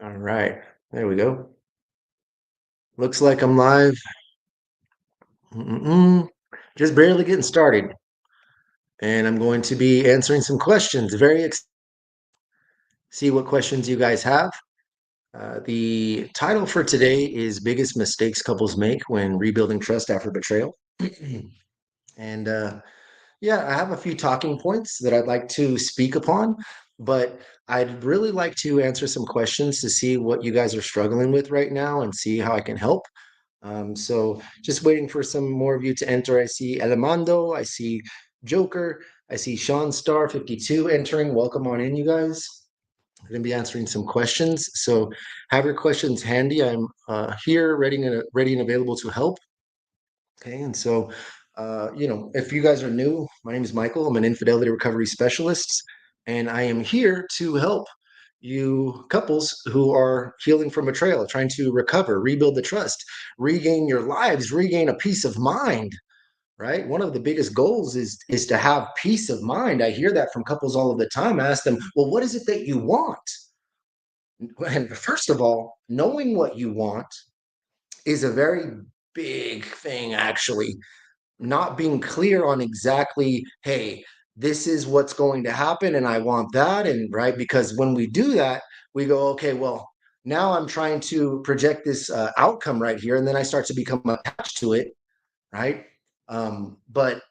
All right, there we go. Looks like I'm live. Mm-mm-mm. Just barely getting started, and I'm going to be answering some questions. See what questions you guys have. The title for today is Biggest Mistakes Couples Make When Rebuilding Trust After Betrayal. And yeah, I have a few talking points that I'd like to speak upon, but I'd really like to answer some questions to see what you guys are struggling with right now and see how I can help. So just waiting for some more of you to enter. I see Elemando, I see Joker, I see Sean Star 52 entering. Welcome on in, you guys. I'm going to be answering some questions. So have your questions handy. I'm here, ready and available to help. Okay, and so if you guys are new, my name is Michael. I'm an infidelity recovery specialist, and I am here to help you couples who are healing from betrayal, trying to recover, rebuild the trust, regain your lives, regain a peace of mind. Right? One of the biggest goals is to have peace of mind. I hear that from couples all of the time. I ask them, well, what is it that you want? And first of all, knowing what you want is a very big thing, actually. Not being clear on exactly, hey, this is what's going to happen and I want that. And right, because when we do that, we go, okay, well, now I'm trying to project this outcome right here. And then I start to become attached to it, right? But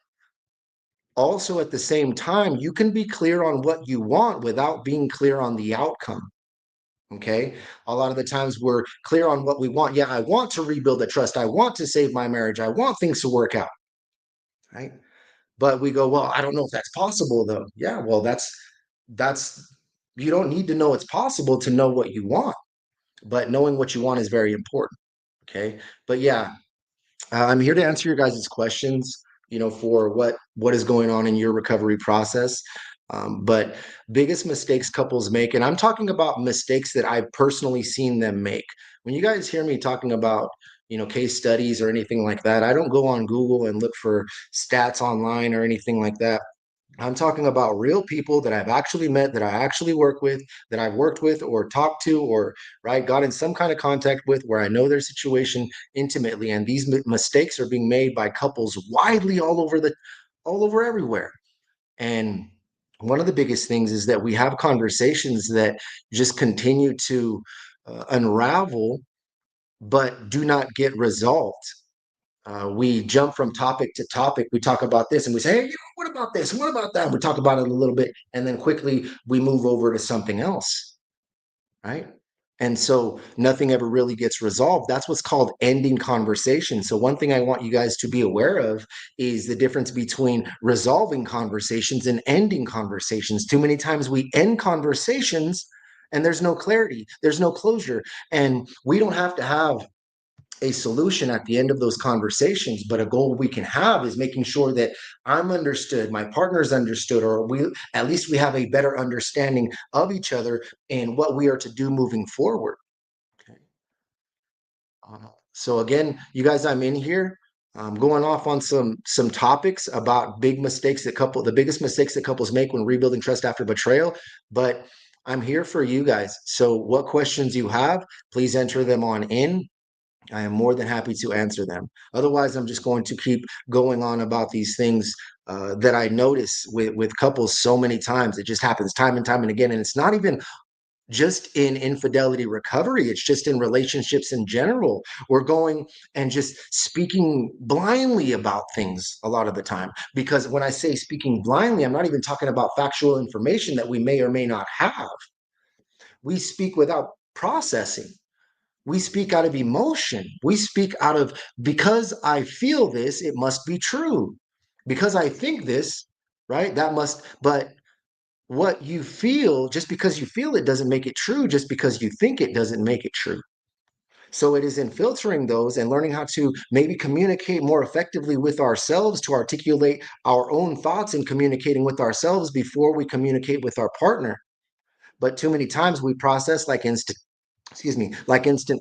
also at the same time, you can be clear on what you want without being clear on the outcome. Okay. A lot of the times we're clear on what we want. Yeah, I want to rebuild the trust. I want to save my marriage. I want things to work out. Right. But we go, well, I don't know if that's possible though. Yeah, well, that's you don't need to know it's possible to know what you want, but knowing what you want is very important. Okay. But yeah, I'm here to answer your guys' questions, for what is going on in your recovery process. But biggest mistakes couples make, and I'm talking about mistakes that I've personally seen them make. When you guys hear me talking about, case studies or anything like that, I don't go on Google and look for stats online or anything like that. I'm talking about real people that I've actually met, that I actually work with, that I've worked with or talked to, or right, got in some kind of contact with, where I know their situation intimately. And these mistakes are being made by couples widely all over everywhere. And one of the biggest things is that we have conversations that just continue to unravel, but do not get resolved. We jump from topic to topic. We talk about this and we say, hey, what about this? What about that? We talk about it a little bit and then quickly we move over to something else, right? And so nothing ever really gets resolved. That's what's called ending conversation. So, one thing I want you guys to be aware of is the difference between resolving conversations and ending conversations. Too many times we end conversations and there's no clarity, there's no closure. And we don't have to have a solution at the end of those conversations, but a goal we can have is making sure that I'm understood, my partner's understood, or we at least we have a better understanding of each other and what we are to do moving forward. Okay. So again, you guys, I'm in here. I'm going off on some topics about the biggest mistakes that couples make when rebuilding trust after betrayal. But I'm here for you guys. So what questions you have, please enter them on in. I am more than happy to answer them. Otherwise, I'm just going to keep going on about these things that I notice with couples so many times. It just happens time and time and again. And it's not even just in infidelity recovery, it's just in relationships in general. We're going and just speaking blindly about things a lot of the time. Because when I say speaking blindly, I'm not even talking about factual information that we may or may not have. We speak without processing. We speak out of emotion. We speak out of, because I feel this, it must be true. Because I think this, right? But what you feel, just because you feel it doesn't make it true. Just because you think it doesn't make it true. So it is in filtering those and learning how to maybe communicate more effectively with ourselves, to articulate our own thoughts and communicating with ourselves before we communicate with our partner. But too many times we process like instant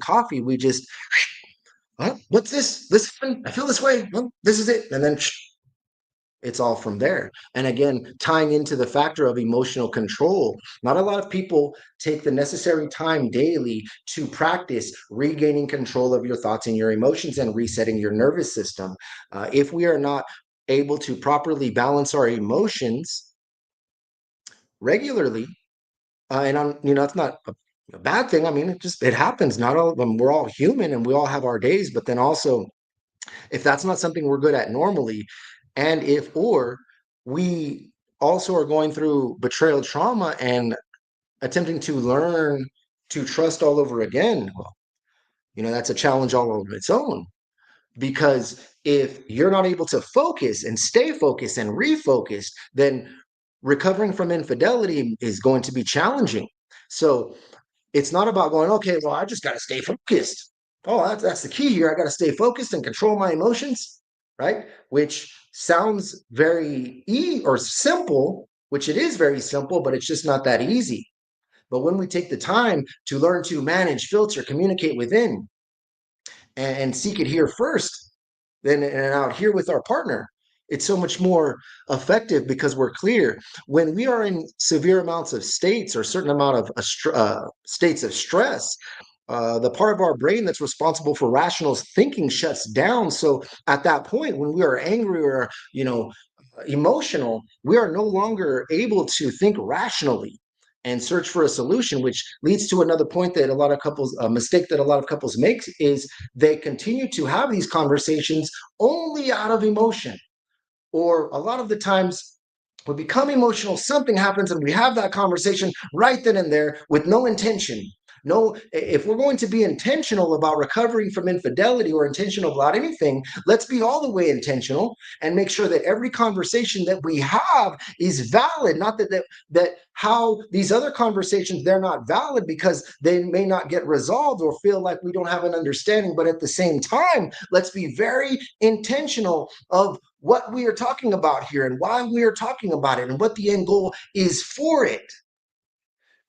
coffee. We just, what's this? Listen, I feel this way. Well, this is it. And then It's all from there. And again, tying into the factor of emotional control, not a lot of people take the necessary time daily to practice regaining control of your thoughts and your emotions and resetting your nervous system. If we are not able to properly balance our emotions regularly, and I'm, it's not a bad thing. I mean, it happens. Not all of them. We're all human and we all have our days, but then also if that's not something we're good at normally, and if or we also are going through betrayal trauma and attempting to learn to trust all over again, well, that's a challenge all of its own. Because if you're not able to focus and stay focused and refocus, then recovering from infidelity is going to be challenging. So it's not about going, okay, well, I just got to stay focused. Oh, that's the key here. I got to stay focused and control my emotions, right? Which sounds very or simple, which it is very simple, but it's just not that easy. But when we take the time to learn to manage, filter, communicate within, and seek it here first, then and out here with our partner, it's so much more effective because we're clear. When we are in severe amounts of states or certain amount of states of stress, the part of our brain that's responsible for rational thinking shuts down. So at that point, when we are angry or emotional, we are no longer able to think rationally and search for a solution, which leads to another point that a mistake that a lot of couples make is they continue to have these conversations only out of emotion. Or a lot of the times we become emotional, something happens, and we have that conversation right then and there with no intention. No, if we're going to be intentional about recovering from infidelity or intentional about anything, let's be all the way intentional and make sure that every conversation that we have is valid. Not that how these other conversations, they're not valid because they may not get resolved or feel like we don't have an understanding. But at the same time, let's be very intentional of what we are talking about here and why we are talking about it and what the end goal is for it.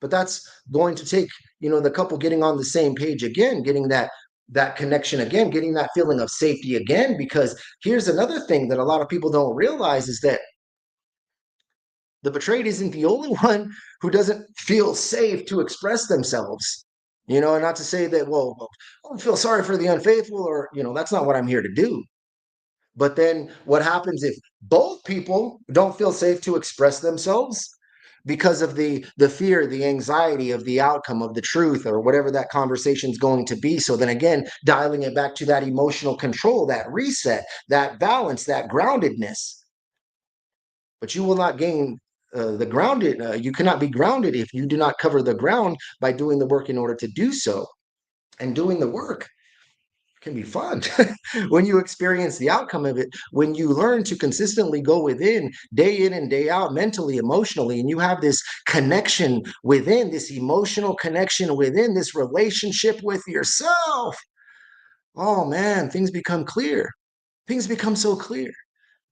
But that's going to take, the couple getting on the same page again, getting that connection again, getting that feeling of safety again. Because here's another thing that a lot of people don't realize is that the betrayed isn't the only one who doesn't feel safe to express themselves. And not to say that, well, I don't feel sorry for the unfaithful, or, that's not what I'm here to do. But then what happens if both people don't feel safe to express themselves because of the fear, the anxiety of the outcome of the truth or whatever that conversation is going to be? So then again, dialing it back to that emotional control, that reset, that balance, that groundedness. But you will not gain the grounded. You cannot be grounded if you do not cover the ground by doing the work in order to do so. And doing the work can be fun when you experience the outcome of it, when you learn to consistently go within day in and day out, mentally, emotionally, and you have this connection within, this emotional connection within, this relationship with yourself. Oh man, things become clear. Things become so clear.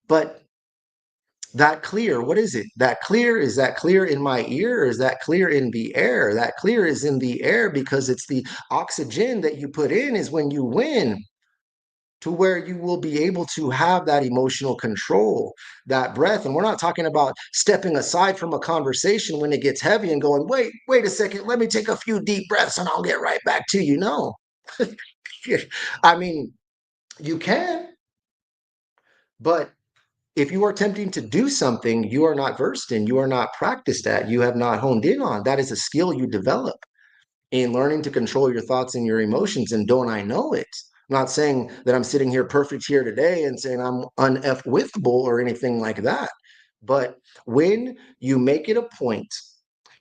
But that clear, what is it? That clear, is that clear in my ear, or is that clear in the air? That clear is in the air because it's the oxygen that you put in is when you win, to where you will be able to have that emotional control, that breath. And we're not talking about stepping aside from a conversation when it gets heavy and going, wait a second, let me take a few deep breaths and I'll get right back to you. No. I mean, you can, but if you are attempting to do something you are not versed in, you are not practiced at, you have not honed in on, that is a skill you develop in learning to control your thoughts and your emotions. And don't I know it? I'm not saying that I'm sitting here perfect here today and saying I'm unf withable or anything like that. But when you make it a point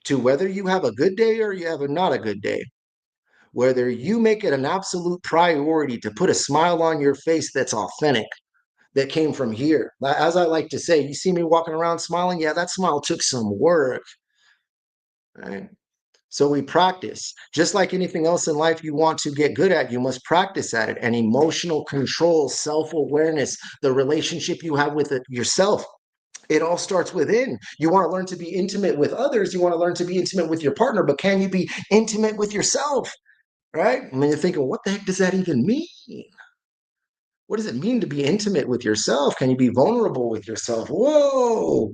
to, whether you have a good day or you have a not a good day, whether you make it an absolute priority to put a smile on your face that's authentic, that came from here. As I like to say, you see me walking around smiling, yeah, that smile took some work, right? So we practice. Just like anything else in life you want to get good at, you must practice at it. And emotional control, self-awareness, the relationship you have with it yourself, it all starts within. You want to learn to be intimate with others. You want to learn to be intimate with your partner, but can you be intimate with yourself? Right? I mean, you're thinking, what the heck does that even mean? What does it mean to be intimate with yourself? Can you be vulnerable with yourself? Whoa,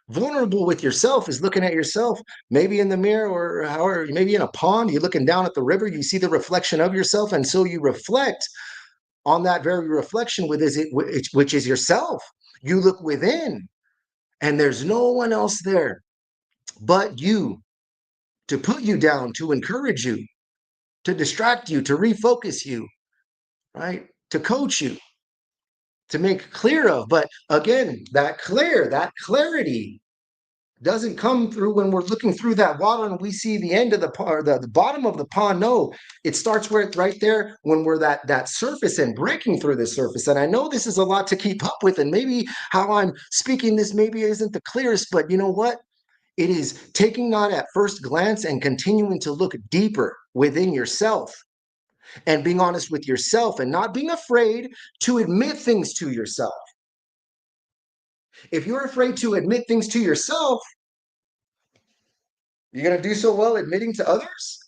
vulnerable with yourself is looking at yourself, maybe in the mirror or however, maybe in a pond, you're looking down at the river, you see the reflection of yourself. And so you reflect on that very reflection with is it, which is yourself. You look within and there's no one else there but you to put you down, to encourage you, to distract you, to refocus you, right? To coach you, to make clear of. But again, that clarity doesn't come through when we're looking through that water and we see the end of the pond, the bottom of the pond. No, it starts where it's right there when we're that surface and breaking through the surface. And I know this is a lot to keep up with, and maybe how I'm speaking this maybe isn't the clearest, but you know what? It is taking on at first glance and continuing to look deeper within yourself and being honest with yourself and not being afraid to admit things to yourself. If you're afraid to admit things to yourself, you're going to do so well admitting to others.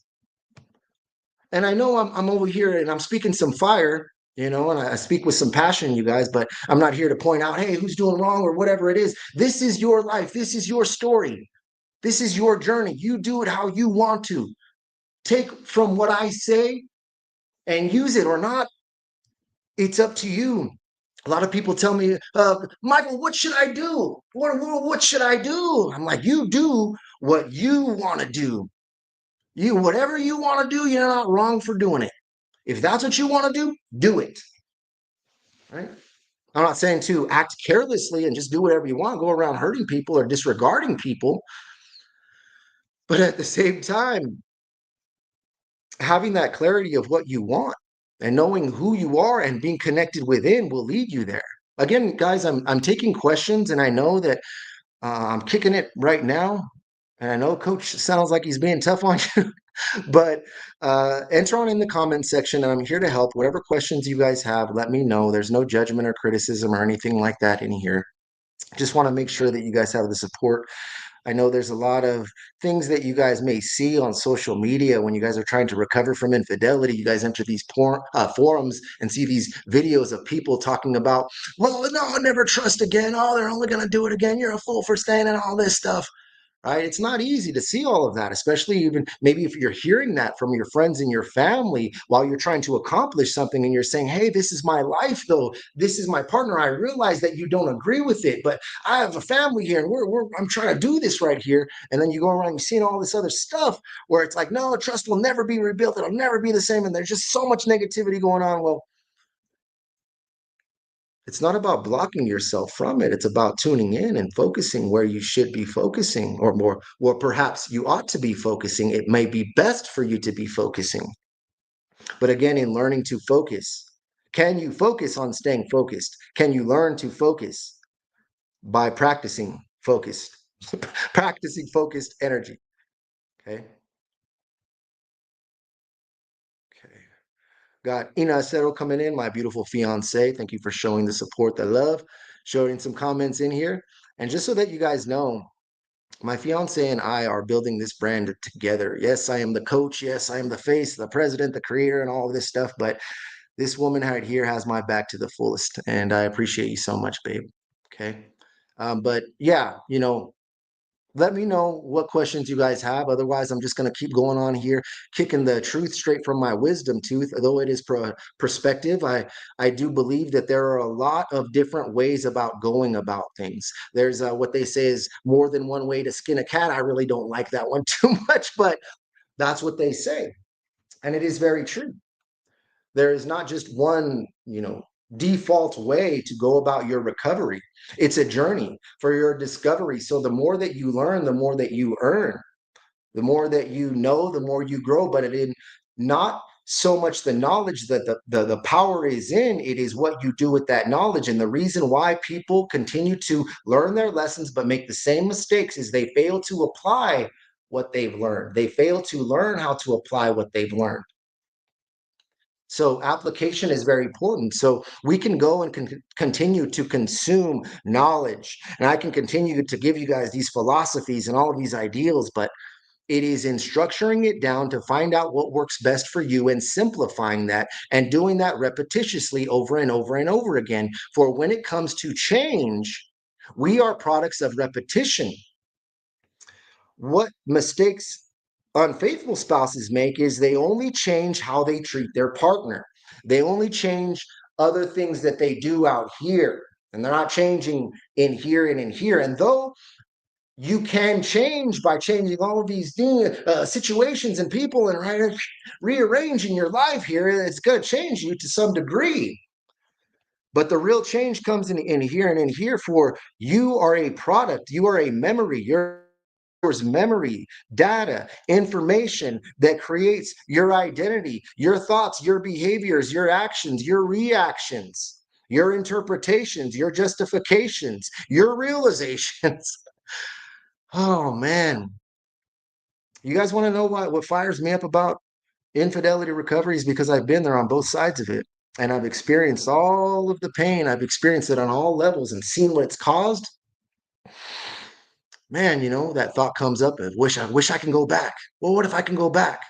And I know I'm over here and I'm speaking some fire, and I speak with some passion, you guys, but I'm not here to point out, hey, who's doing wrong or whatever it is. This is your life. This is your story. This is your journey. You do it how you want to. Take from what I say and use it or not. It's up to you. A lot of people tell me, Michael, what should I do? What should I do? I'm like, you do what you want to do. Whatever you want to do, you're not wrong for doing it. If that's what you want to do it. Right? I'm not saying to act carelessly and just do whatever you want, go around hurting people or disregarding people. But at the same time, having that clarity of what you want and knowing who you are and being connected within will lead you there. Again, guys, I'm taking questions, and I know that I'm kicking it right now. And I know Coach sounds like he's being tough on you, but enter on in the comment section, and I'm here to help. Whatever questions you guys have, let me know. There's no judgment or criticism or anything like that in here. Just want to make sure that you guys have the support. I know there's a lot of things that you guys may see on social media when you guys are trying to recover from infidelity. You guys enter these forums and see these videos of people talking about, well, no, I'll never trust again. Oh, they're only going to do it again. You're a fool for staying and all this stuff. Right? It's not easy to see all of that, especially even maybe if you're hearing that from your friends and your family while you're trying to accomplish something and you're saying, hey, this is my life, though. This is my partner. I realize that you don't agree with it, but I have a family here and I'm trying to do this right here. And then you go around, you're seeing all this other stuff where it's like, no, trust will never be rebuilt. It'll never be the same. And there's just so much negativity going on. Well, it's not about blocking yourself from it. It's about tuning in and focusing where you should be focusing, or more, or perhaps you ought to be focusing. It may be best for you to be focusing. But again, in learning to focus, can you focus on staying focused? Can you learn to focus by practicing focused, practicing focused energy? Okay. Okay. Got Ina Acero coming in, my beautiful fiance. Thank you for showing the support, the love, showing some comments in here. And just so that you guys know, my fiance and I are building this brand together. Yes, I am the coach. Yes, I am the face, the president, the creator, and all of this stuff. But this woman right here has my back to the fullest. And I appreciate you so much, babe. Okay. But yeah, let me know what questions you guys have. Otherwise, I'm just going to keep going on here, kicking the truth straight from my wisdom tooth. Though it is perspective, I do believe that there are a lot of different ways about going about things. There's what they say is more than one way to skin a cat. I really don't like that one too much, but that's what they say. And it is very true. There is not just one, default way to go about your recovery. It's a journey for your discovery. So the more that you learn, the more that you earn, the more that you know, the more you grow. But it is not so much the knowledge that the power is in, it is what you do with that knowledge. And the reason why people continue to learn their lessons but make the same mistakes is they fail to apply what they've learned. They fail to learn how to apply what they've learned. So application is very important. So we can go and continue to consume knowledge, and I can continue to give you guys these philosophies and all of these ideals, but It is in structuring it down to find out what works best for you and simplifying that and doing that repetitiously over and over and over again. For when it comes to change, we are products of repetition. What mistakes unfaithful spouses make is they only change how they treat their partner. They only change other things that they do out here, and they're not changing in here and in here. And though you can change by changing all of these situations and people and right, rearranging your life here, it's going to change you to some degree. But the real change comes in here and in here. For you are a product, you are a memory, yours memory, data, information that creates your identity, your thoughts, your behaviors, your actions, your reactions, your interpretations, your justifications, your realizations. Oh man. You guys want to know what fires me up about infidelity recovery is because I've been there on both sides of it. And I've experienced all of the pain. I've experienced it on all levels and seen what it's caused. Man, that thought comes up of wish I can go back. Well, what if I can go back?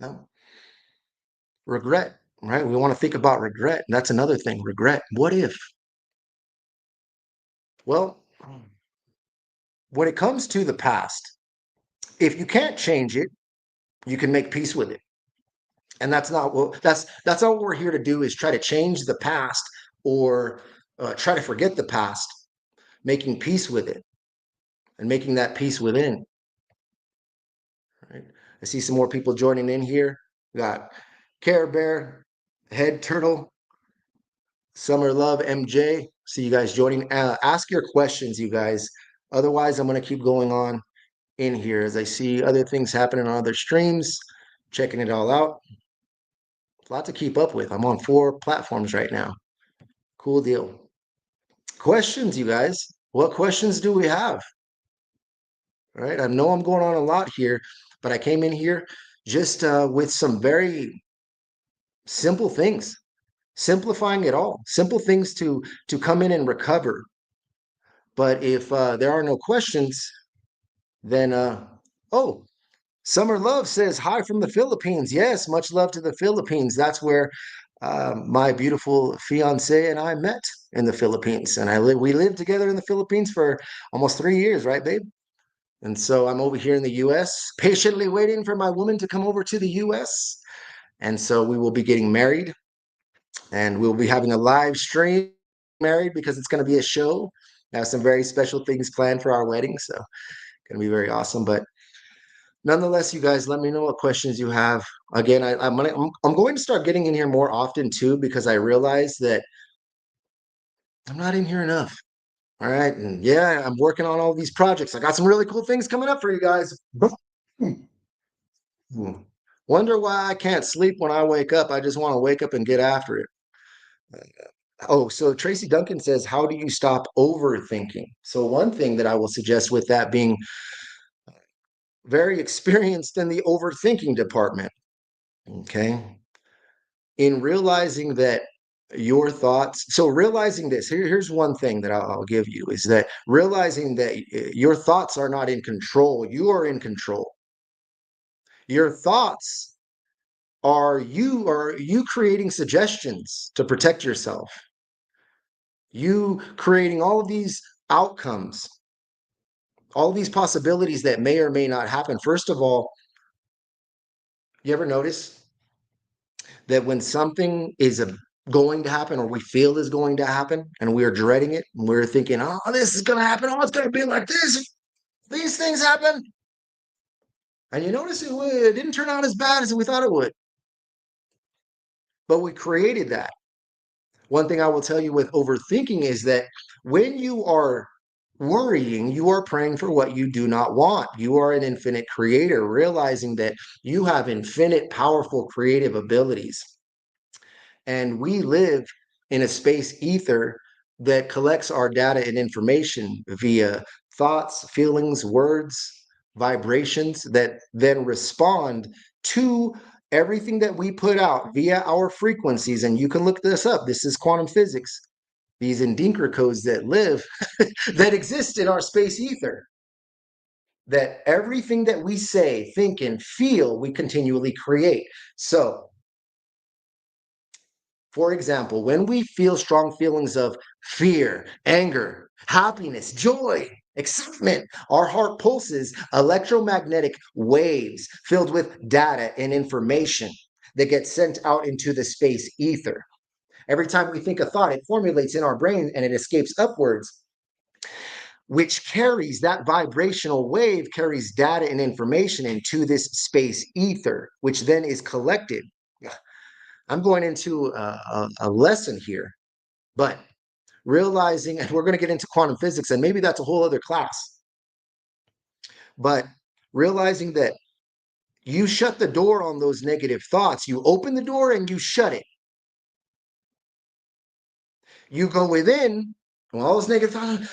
Well, regret, right? We want to think about regret. And that's another thing. Regret. What if? Well, when it comes to the past, if you can't change it, you can make peace with it. And that's all we're here to do is try to change the past or try to forget the past, making peace with it and making that peace within. Right? I see some more people joining in here. We got Care Bear, Head Turtle, Summer Love, MJ. See you guys joining. Ask your questions, you guys. Otherwise, I'm going to keep going on in here as I see other things happening on other streams, checking it all out. A lot to keep up with. I'm on 4 platforms right now. Cool deal. Questions, you guys. What questions do we have? All right. I know I'm going on a lot here, but I came in here just with some very simple things, simplifying it all, simple things to come in and recover. But if there are no questions, then oh, Summer Love says hi from the Philippines. Yes, much love to the Philippines. That's where my beautiful fiance and I met, in the Philippines, and we lived together in the Philippines for almost 3 years, right, babe? And so I'm over here in the U.S., patiently waiting for my woman to come over to the U.S. And so we will be getting married, and we'll be having a live stream married because it's going to be a show. I have some very special things planned for our wedding, so going to be very awesome. But nonetheless, you guys, let me know what questions you have. Again, I'm going to start getting in here more often too, because I realize that I'm not in here enough. All right, and yeah, I'm working on all these projects. I got some really cool things coming up for you guys. Wonder why I can't sleep when I wake up. I just want to wake up and get after it. Oh, so Tracy Duncan says, how do you stop overthinking? So one thing that I will suggest, with that being very experienced in the overthinking department, okay, in realizing that your thoughts, so realizing this, here's one thing that I'll give you, is that realizing that your thoughts are not in control. You are in control. Your thoughts are you creating suggestions to protect yourself, you creating all of these outcomes, all of these possibilities that may or may not happen. First of all, you ever notice that when something is going to happen, or we feel is going to happen, and we're dreading it, and we're thinking, oh, this is going to happen, oh, it's going to be like this, these things happen, and you notice it didn't turn out as bad as we thought it would, but we created that. One thing I will tell you with overthinking is that when you are worrying, you are praying for what you do not want. You are an infinite creator, realizing that you have infinite, powerful, creative abilities. And we live in a space ether that collects our data and information via thoughts, feelings, words, vibrations that then respond to everything that we put out via our frequencies. And you can look this up. This is quantum physics. These Indinker codes that live, that exist in our space ether. that everything that we say, think, and feel, we continually create. So, for example, when we feel strong feelings of fear, anger, happiness, joy, excitement, our heart pulses electromagnetic waves filled with data and information that get sent out into the space ether. Every time we think a thought, it formulates in our brain and it escapes upwards, which carries that vibrational wave, carries data and information into this space ether, which then is collected. I'm going into a lesson here, but realizing, and we're going to get into quantum physics, and maybe that's a whole other class, but realizing that you shut the door on those negative thoughts, you open the door and you shut it. You go within, well, all those negative thoughts,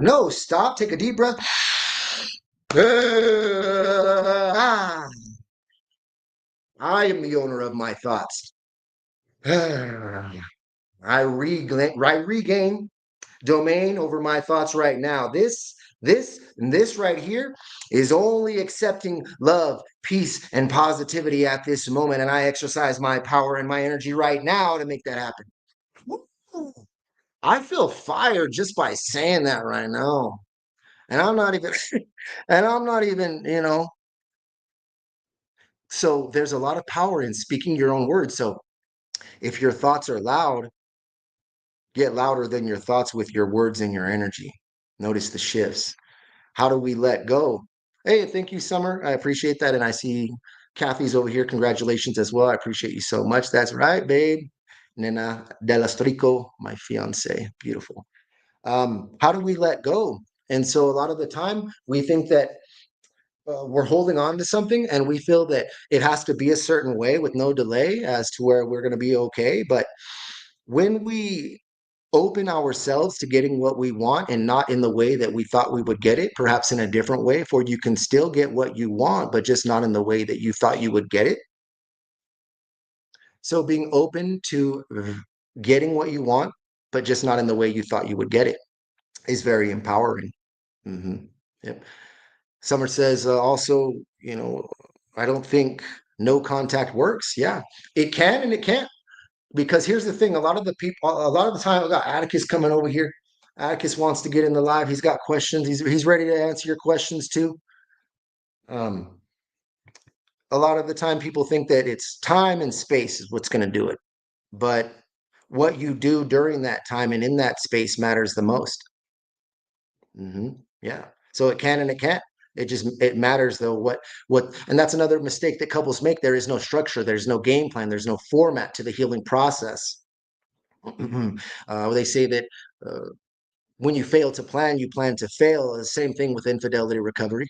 no, stop, take a deep breath. I am the owner of my thoughts. I regain domain over my thoughts right now. This right here is only accepting love, peace, and positivity at this moment. And I exercise my power and my energy right now to make that happen. I feel fired just by saying that right now. And I'm not even, and I'm not even, so there's a lot of power in speaking your own words. So if your thoughts are loud, get louder than your thoughts with your words and your energy. Notice the shifts. How do we let go? Hey, thank you, Summer. I appreciate that. And I see Kathy's over here. Congratulations as well. I appreciate you so much. That's right, babe. Nena Della Strico, my fiance. Beautiful. How do we let go? And so a lot of the time we think that we're holding on to something and we feel that it has to be a certain way with no delay as to where we're going to be okay. But when we open ourselves to getting what we want and not in the way that we thought we would get it, perhaps in a different way, for you can still get what you want, but just not in the way that you thought you would get it. So being open to getting what you want, but just not in the way you thought you would get it is very empowering. Yep. Summer says also, I don't think no contact works. Yeah, it can and it can't. Because here's the thing, a lot of the people, a lot of the time, I got Atticus coming over here. Atticus wants to get in the live. He's got questions. He's ready to answer your questions too. Um, a lot of the time, people think that it's time and space is what's going to do it, but what you do during that time and in that space matters the most. Yeah. So it can and it can't. It matters though and that's another mistake that couples make. There is no structure. There's no game plan. There's no format to the healing process. They say that when you fail to plan, you plan to fail. The same thing with infidelity recovery.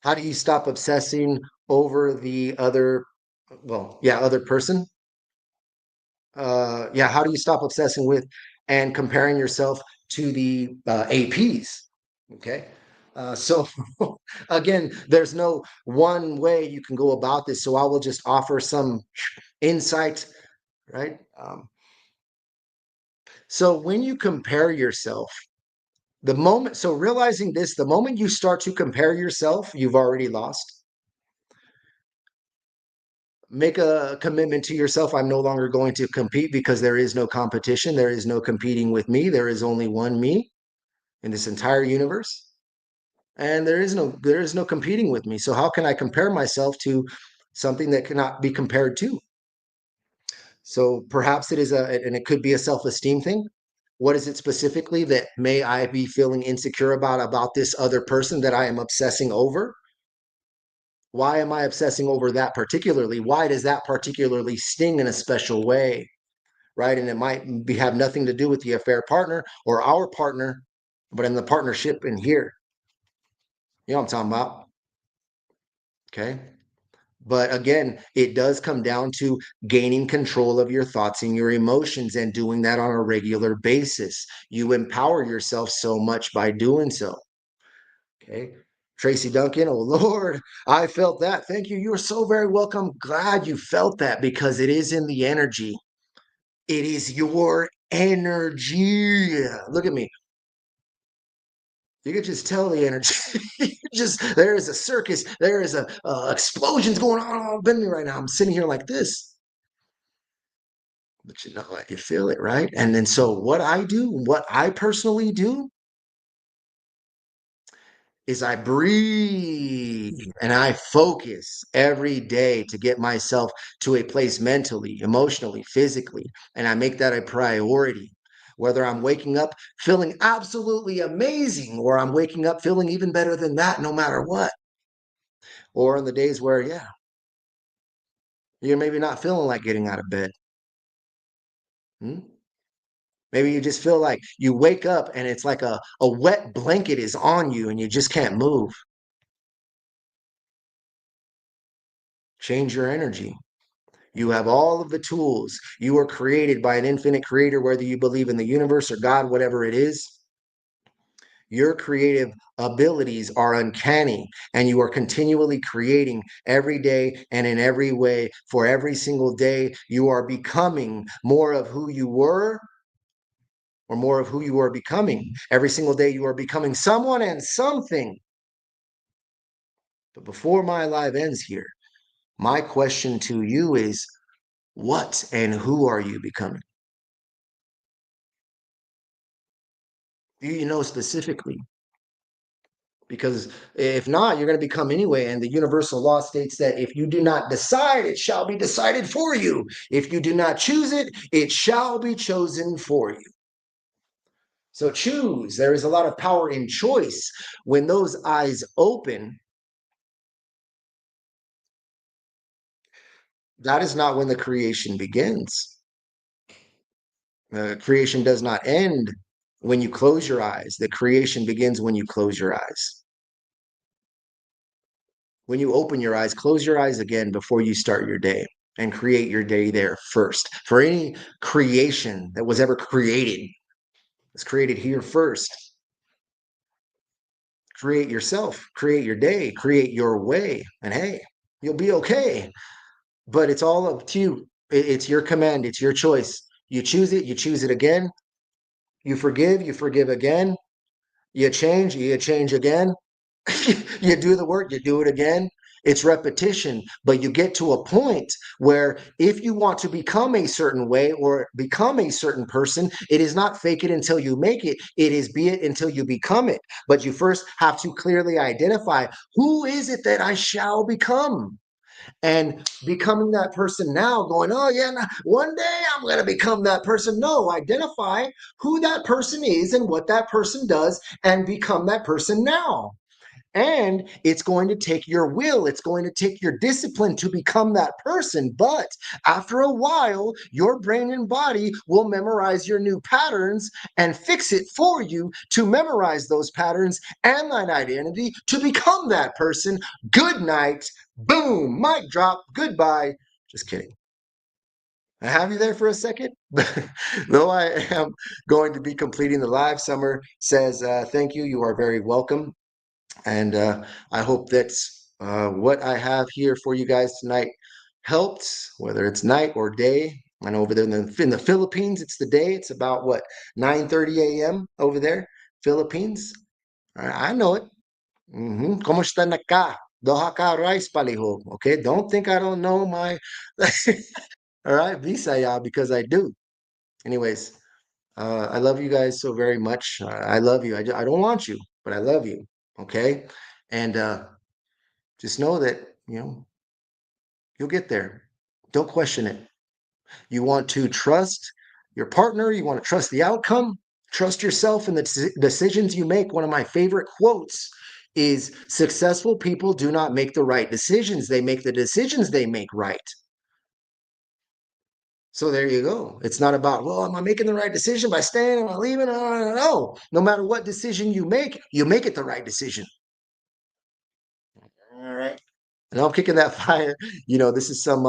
How do you stop obsessing over the other, other person? How do you stop obsessing with and comparing yourself to the APs? Okay. So again, there's no one way you can go about this. So I will just offer some insight, right? So when you compare yourself, realizing this, the moment you start to compare yourself, you've already lost. Make a commitment to yourself. I'm no longer going to compete because there is no competition. There is no competing with me. There is only one me in this entire universe. And there is no competing with me. So how can I compare myself to something that cannot be compared to? So perhaps and it could be a self-esteem thing. What is it specifically that may I be feeling insecure about this other person that I am obsessing over? Why am I obsessing over that particularly? Why does that particularly sting in a special way? Right. And it might have nothing to do with the affair partner or our partner, but in the partnership in here. You know what I'm talking about? Okay. But again, it does come down to gaining control of your thoughts and your emotions and doing that on a regular basis. You empower yourself so much by doing so. Okay. Tracy Duncan, oh Lord, I felt that. Thank you. You are so very welcome. Glad you felt that because it is in the energy. It is your energy. Look at me. You could just tell the energy. Just there is a circus. There is a explosions going on all up in me right now. I'm sitting here like this, but you know what? You feel it, right? And then so what I do, what I personally do, is I breathe and I focus every day to get myself to a place mentally, emotionally, physically, and I make that a priority. Whether I'm waking up feeling absolutely amazing or I'm waking up feeling even better than that, no matter what. Or on the days where, yeah, you're maybe not feeling like getting out of bed. Hmm? Maybe you just feel like you wake up and it's like a wet blanket is on you and you just can't move. Change your energy. You have all of the tools. You are created by an infinite creator, whether you believe in the universe or God, whatever it is. Your creative abilities are uncanny, and you are continually creating every day and in every way. For every single day, you are becoming more of who you were or more of who you are becoming. Every single day, you are becoming someone and something. But before my life ends here, my question to you is what and who are you becoming? Do you know specifically? Because if not, you're going to become anyway. And the universal law states that if you do not decide, it shall be decided for you. If you do not choose it, it shall be chosen for you. So choose. There is a lot of power in choice. When those eyes open, that is not when the creation begins. Creation does not end when you close your eyes. The creation begins when you close your eyes. When you open your eyes, close your eyes again before you start your day and create your day there first. For any creation that was ever created, it's created here first. Create yourself, create your day, create your way, and hey, you'll be okay. But it's all up to you. It's your command, it's your choice. You choose it again. You forgive again. You change again. You do the work, you do it again. It's repetition, but you get to a point where if you want to become a certain way or become a certain person, it is not fake it until you make it. It is be it until you become it. But you first have to clearly identify who is it that I shall become? And becoming that person now, going, oh, yeah, one day I'm going to become that person. No, identify who that person is and what that person does and become that person now. And it's going to take your will, it's going to take your discipline to become that person. But after a while, your brain and body will memorize your new patterns and fix it for you to memorize those patterns and that identity to become that person. Good night. Boom. Mic drop. Goodbye. Just kidding. I have you there for a second. Though I am going to be completing the live, Summer says, thank you. You are very welcome. And I hope that what I have here for you guys tonight helped, whether it's night or day. I know over there in the Philippines, it's the day. It's about what, 9:30 a.m. over there, Philippines. I know it. ¿Cómo está na ka? Doha ka rice palihog. Okay, don't think I don't know my. All right, Visaya, because I do. Anyways, I love you guys so very much. I love you. I don't want you, but I love you. Okay, and just know that you'll get there. Don't question it. You want to trust your partner. You want to trust the outcome. Trust yourself and the decisions you make. One of my favorite quotes is successful people do not make the right decisions. They make the decisions they make right. So there you go. It's not about, well, am I making the right decision by staying? Am I leaving? No. No matter what decision you make it the right decision. All right. And I'm kicking that fire. This is some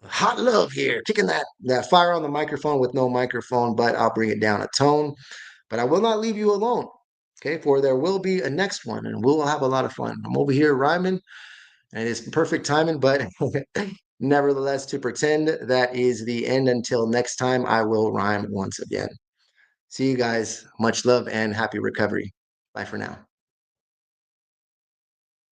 hot love here, kicking that fire on the microphone with no microphone, but I'll bring it down a tone. But I will not leave you alone. Okay, for there will be a next one, and we'll have a lot of fun. I'm over here rhyming, and it's perfect timing, but nevertheless, to pretend that is the end until next time, I will rhyme once again. See you guys. Much love and happy recovery. Bye for now.